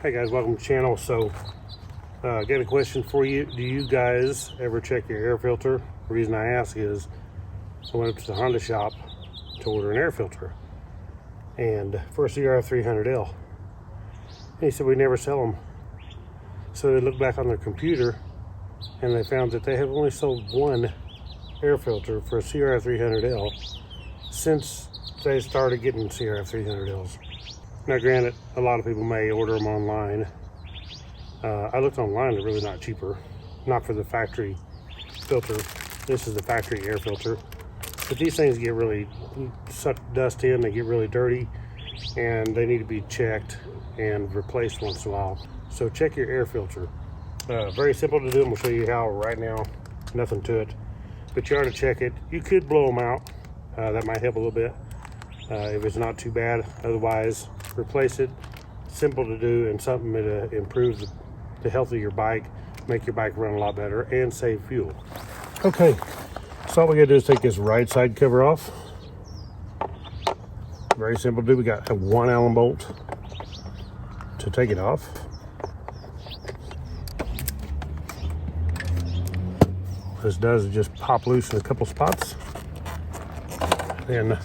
Hey guys, welcome to the channel. So got a question for you. Do you guys ever check your air filter? The reason I ask is I went up to the Honda shop to order an air filter and for a CRF300L, and he said we never sell them. So they looked back on their computer and they found that they have only sold one air filter for a CRF300L since they started getting CRF300Ls. Now granted, a lot of people may order them online. I looked online, they're really not cheaper. Not for the factory filter. This is the factory air filter. But these things get really, suck dust in, they get really dirty, and they need to be checked and replaced once in a while. So check your air filter. Very simple to do, and we'll show you how right now. Nothing to it. But you ought to check it. You could blow them out. That might help a little bit if it's not too bad. Otherwise, replace it. Simple to do and something that improves the health of your bike, make your bike run a lot better and save fuel. Okay, so all we gotta do is take this right side cover off. Very simple to do. We got a 1 Allen bolt to take it off. What this does is just pop loose in a couple spots. Then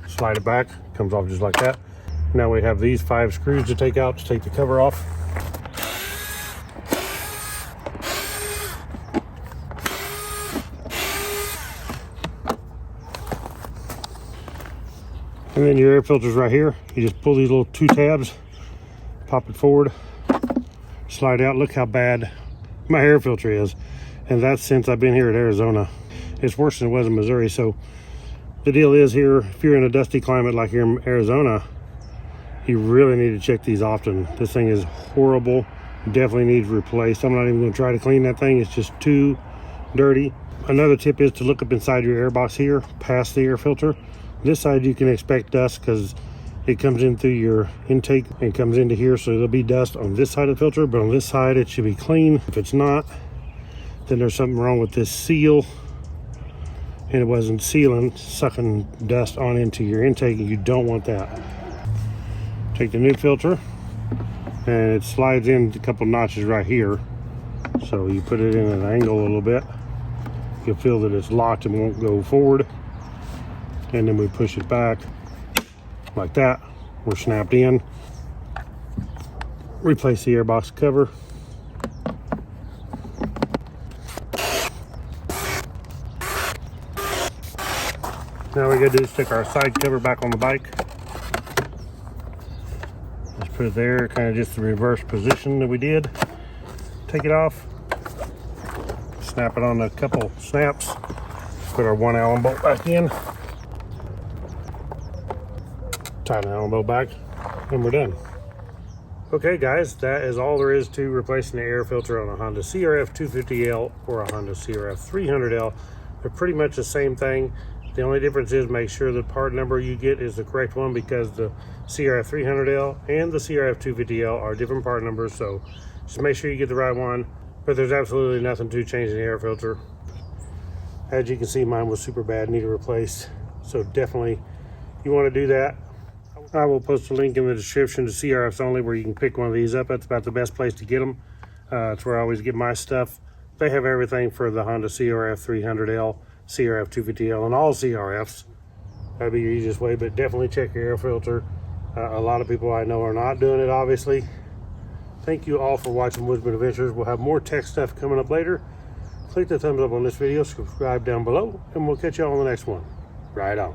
slide it back, comes off just like that. Now we have these 5 screws to take out to take the cover off. And then your air filter's right here. You just pull these little 2 tabs, pop it forward, slide out. Look how bad my air filter is. And that's since I've been here at Arizona. It's worse than it was in Missouri. So the deal is here, if you're in a dusty climate like here in Arizona, you really need to check these often. This thing is horrible. Definitely needs replaced. I'm not even going to try to clean that thing. It's just too dirty. Another tip is to look up inside your air box here, past the air filter. This side you can expect dust because it comes in through your intake and comes into here, so there'll be dust on this side of the filter, but on this side it should be clean. If it's not, then there's something wrong with this seal, and it wasn't sealing, sucking dust on into your intake, and you don't want that. Take the new filter, and it slides in a couple notches right here, so you put it in an angle a little bit. You'll feel that it's locked and won't go forward, and then we push it back like that. We're snapped in. Replace the airbox cover. Now we gotta do is stick our side cover back on the bike. Just put it there, kind of just the reverse position that we did. Take it off. Snap it on a couple snaps. Put our 1 Allen bolt back in. Tighten the Allen bolt back, and we're done. Okay guys, that is all there is to replacing the air filter on a Honda CRF250L or a Honda CRF300L. They're pretty much the same thing. The only difference is make sure the part number you get is the correct one, because the CRF300L and the CRF250L are different part numbers, so just make sure you get the right one. But there's absolutely nothing to changing the air filter. As you can see, mine was super bad, needed replaced, so definitely you want to do that. I will post a link in the description to CRFs Only where you can pick one of these up. That's about the best place to get them. It's where I always get my stuff. They have everything for the Honda CRF300L, CRF250L, and all CRFs. That'd be your easiest way, but definitely check your air filter. A lot of people I know are not doing it, obviously. Thank you all for watching Woodzman Adventures. We'll have more tech stuff coming up later. Click the thumbs up on this video, subscribe down below, and we'll catch you all on the next one. Right on.